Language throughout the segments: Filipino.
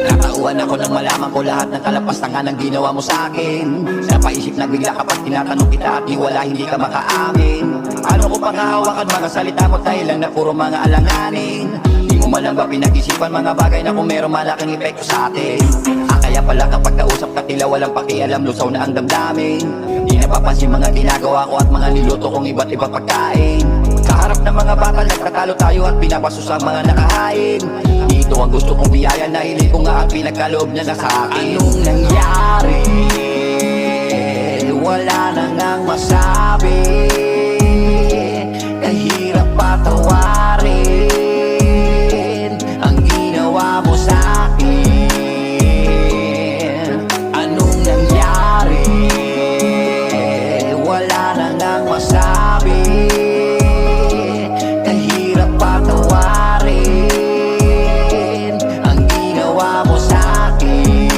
Natauhan ako nang malaman ko lahat ng kalapastangan ng ginawa mo sa akin. Napaisip na bigla kapag tinatanong kita at wala hindi ka makaamin. Ano ko pang hahawakan mga salita mo tayo lang na puro mga alanganin. Di mo man lang ba pinag-isipan mga bagay na kung meron malaking epekto sa atin. Kaya pala kapag kausap ka tila walang pakialam, lusaw na ang damdamin. Di napapansin mga ginagawa ko at mga niluto kong iba't ibang pagkain. Sa harap ng mga bakal nagtatalo tayo at pinapasos ang mga nakahain. Dito ang gusto kong biyaya na hiling ko nga at pinagkaloob niya na sa akin. Anong nangyari? Wala na ngang masabi. Kahirap patawarin ang ginawa mo sa akin. Anong nangyari? Wala na ngang masabi. Kahirap patawarin ang ginawa mo sa akin.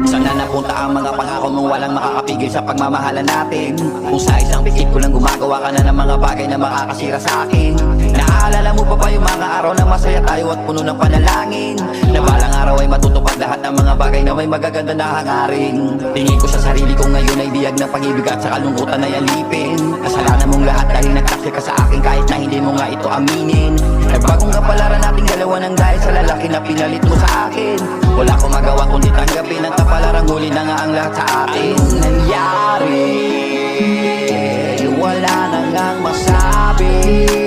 Sana napunta ang mga pangako mong walang makakapigil sa pagmamahalan natin. Kung sa isang pikit ko lang gumagawa ka na ng mga bagay na makakasira sa akin. Naaalala mo pa ba yung mga araw na masaya tayo at puno ng panalangin? Na balang araw ay matutupad lahat ng mga bagay na may magaganda na hangarin. Tingin ko sa sarili ko ngayon ay biyag ng pag-ibig at sa kalungkutan na yalipin. Kasalanan mong lahat dahil nagtaksil ka sa akin kahit na hindi mo nga ito aminin. Nagbagong kapalaran nating dalawa ng dahil sa lalaki na pinalit mo sa akin. Wala akong magawa kundi tanggapin ang kapalarang huli na nga ang lahat sa atin. Anong nangyari? Wala na ngang masabi.